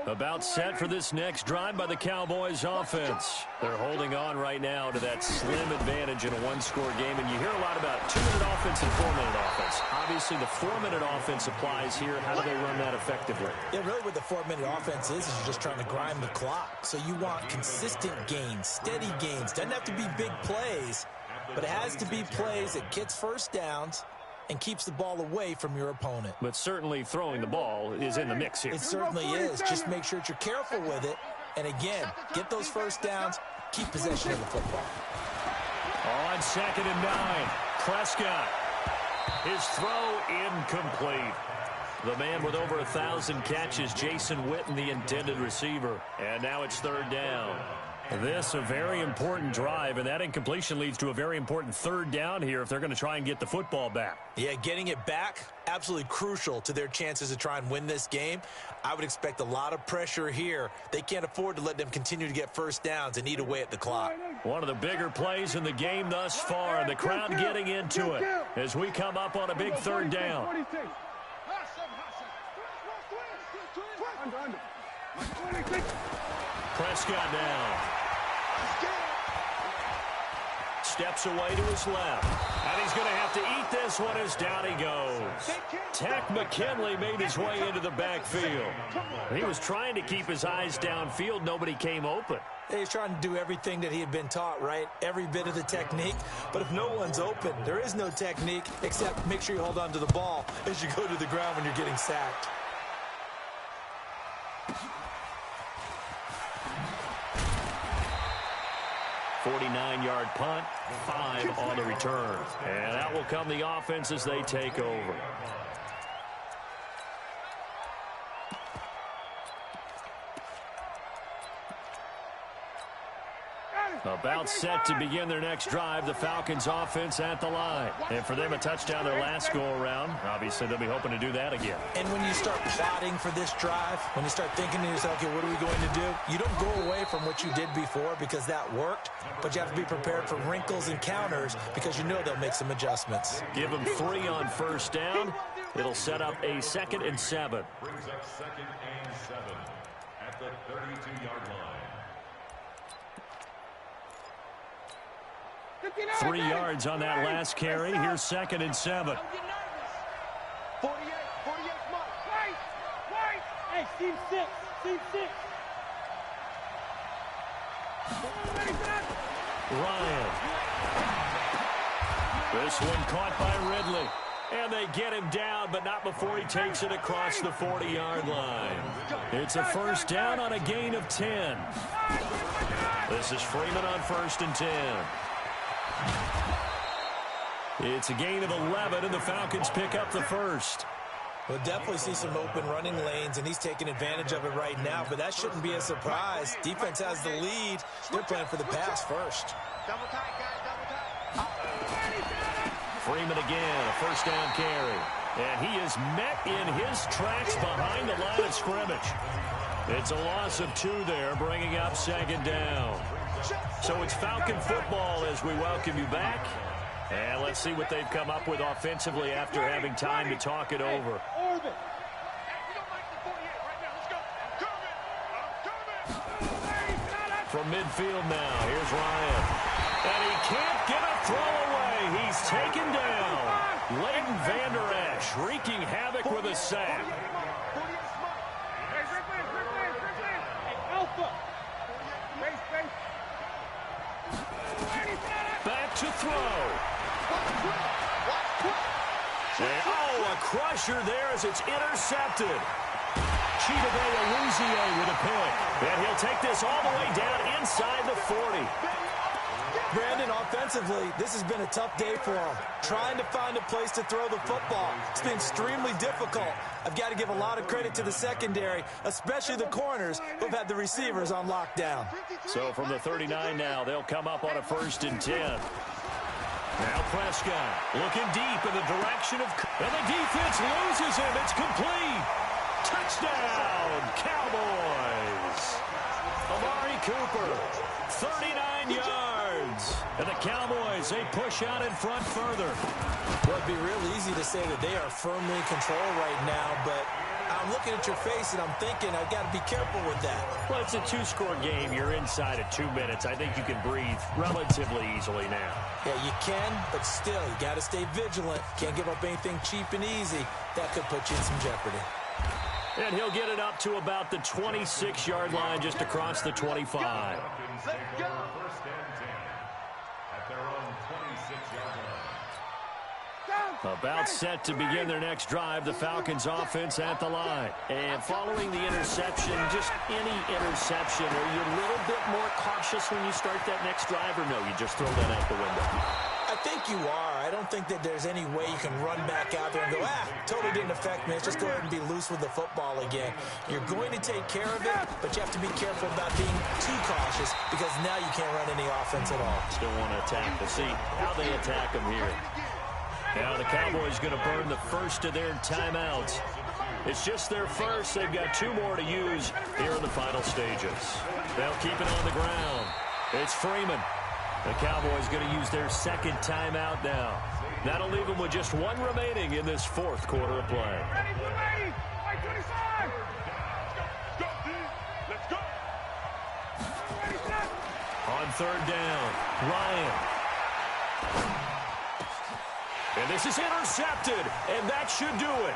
About set for this next drive by the Cowboys offense. They're holding on right now to that slim advantage in a one-score game, and you hear a lot about 2-minute offense and 4-minute offense. Obviously, the 4-minute offense applies here. How do they run that effectively? Yeah, really what the 4-minute offense is you're just trying to grind the clock. So you want consistent gains, steady gains. Doesn't have to be big plays, but it has to be plays that gets first downs and keeps the ball away from your opponent. But certainly throwing the ball is in the mix here. It certainly is. Just make sure that you're careful with it. And again, get those first downs, keep possession of the football. On 2nd and 9, Prescott. His throw incomplete. The man with over 1,000 catches, Jason Witten, the intended receiver. And now it's 3rd down. This a very important drive, and that incompletion leads to a very important 3rd down here if they're going to try and get the football back. Yeah, getting it back, absolutely crucial to their chances to try and win this game. I would expect a lot of pressure here. They can't afford to let them continue to get first downs and eat away at the clock. One of the bigger plays in the game thus far, and the crowd getting into it as we come up on a big 3rd down. Prescott down. Steps away to his left. And he's going to have to eat this one as down he goes. Tack McKinley made his way into the backfield. He was trying to keep his eyes downfield. Nobody came open. He's trying to do everything that he had been taught, right? Every bit of the technique. But if no one's open, there is no technique except make sure you hold on to the ball as you go to the ground when you're getting sacked. .49-yard punt, 5 on the return. And that will come the offense as they take over. About set to begin their next drive, the Falcons offense at the line. And for them, a touchdown their last go-around. Obviously, they'll be hoping to do that again. And when you start plotting for this drive, when you start thinking to yourself, okay, what are we going to do? You don't go away from what you did before because that worked, but you have to be prepared for wrinkles and counters because you know they'll make some adjustments. Give them 3 on first down. It'll set up a 2nd and 7. Brings up 2nd and 7 at the 32-yard line. 3 yards on that last carry. Here's 2nd and 7. 48, mark. Wait. Hey, team 6. Ryan. This one caught by Ridley. And they get him down, but not before he takes it across the 40-yard line. It's a first down on a gain of 10. This is Freeman on 1st and 10. It's a gain of 11, and the Falcons pick up the first. We'll definitely see some open running lanes, and he's taking advantage of it right now, but that shouldn't be a surprise. Defense has the lead. They're playing for the pass first. Double tight, guys, double tight. Freeman again, a first down carry. And he is met in his tracks behind the line of scrimmage. It's a loss of 2 there, bringing up 2nd down. So it's Falcon football as we welcome you back. And let's see what they've come up with offensively after having time to talk it over. From midfield now, here's Ryan. And he can't get a throw away. He's taken down. Leighton Vander Esch wreaking havoc with a sack. Back to throw. And, a crusher there as it's intercepted. Chidobe Awuzie with a pick. And he'll take this all the way down inside the 40. Brandon, offensively, this has been a tough day for him. Trying to find a place to throw the football. It's been extremely difficult. I've got to give a lot of credit to the secondary, especially the corners who've had the receivers on lockdown. So from the 39 now, they'll come up on a 1st and 10. Now Prescott looking deep in the direction of... And the defense loses him. It's complete. Touchdown, Cowboys. Amari Cooper, 39 yards. And the Cowboys, they push out in front further. Well, it'd be real easy to say that they are firmly in control right now, but I'm looking at your face, and I'm thinking I've got to be careful with that. Well, it's a two-score game. You're inside of 2 minutes. I think you can breathe relatively easily now. Yeah, you can, but still, you got to stay vigilant. Can't give up anything cheap and easy. That could put you in some jeopardy. And he'll get it up to about the 26-yard line, just across the 25. Let's go. First and 10 at their own 26-yard line. About set to begin their next drive, the Falcons offense at the line. And following the interception, just any interception, are you a little bit more cautious when you start that next drive, or no, you just throw that out the window? I think you are. I don't think that there's any way you can run back out there and go, totally didn't affect me. Let's just go ahead and be loose with the football again. You're going to take care of it, but you have to be careful about being too cautious because now you can't run any offense at all. Still want to attack. We'll see how they attack them here. Now the Cowboys going to burn the first of their timeouts. It's just their first. They've got 2 more to use here in the final stages. They'll keep it on the ground. It's Freeman. The Cowboys going to use their second timeout now. That'll leave them with just 1 remaining in this fourth quarter of play. On third down, Ryan. And this is intercepted, and that should do it.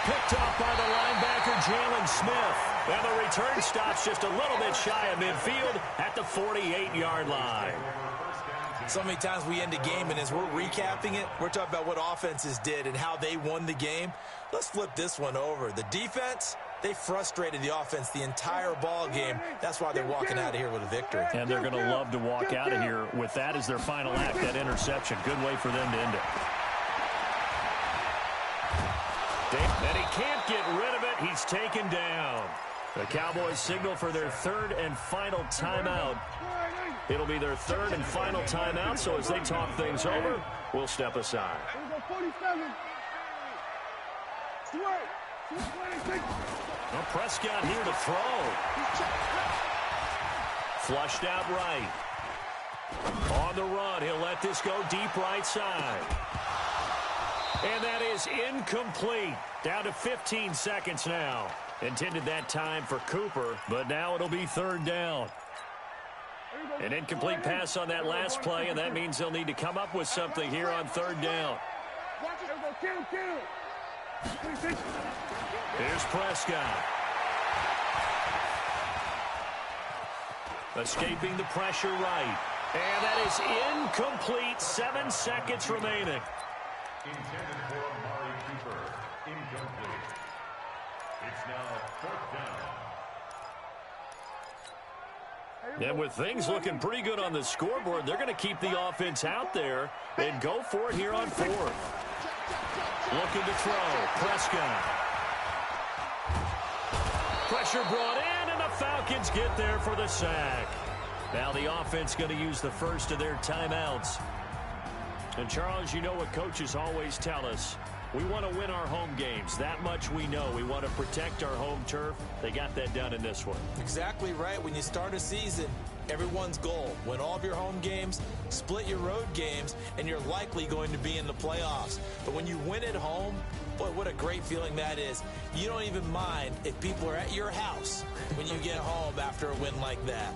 Picked off by the linebacker, Jalen Smith. And the return stops just a little bit shy of midfield at the 48-yard line. So many times we end a game, and as we're recapping it, we're talking about what offenses did and how they won the game. Let's flip this one over. The defense, they frustrated the offense the entire ball game. That's why they're walking out of here with a victory. And they're going to love to walk out of here with that as their final act, that interception. Good way for them to end it. And he can't get rid of it. He's taken down. The Cowboys signal for their third and final timeout. It'll be their third and final timeout, so as they talk things over, we'll step aside. Well, Prescott here to throw. Flushed out right. On the run, he'll let this go deep right side. And that is incomplete. Down to 15 seconds now. Intended that time for Cooper, but now it'll be third down. An incomplete pass on that last play, and that means they'll need to come up with something here on third down. Here's Prescott. Escaping the pressure right. And that is incomplete. 7 seconds remaining. Intended for Amari Cooper. Incomplete. It's now fourth down. And with things looking pretty good on the scoreboard, they're going to keep the offense out there and go for it here on fourth. Looking to throw. Prescott. Pressure brought in, and the Falcons get there for the sack. Now the offense going to use the first of their timeouts. And, Charles, you know what coaches always tell us. We want to win our home games. That much we know. We want to protect our home turf. They got that done in this one. Exactly right. When you start a season, everyone's goal, win all of your home games, split your road games, and you're likely going to be in the playoffs. But when you win at home, boy, what a great feeling that is. You don't even mind if people are at your house when you get home after a win like that.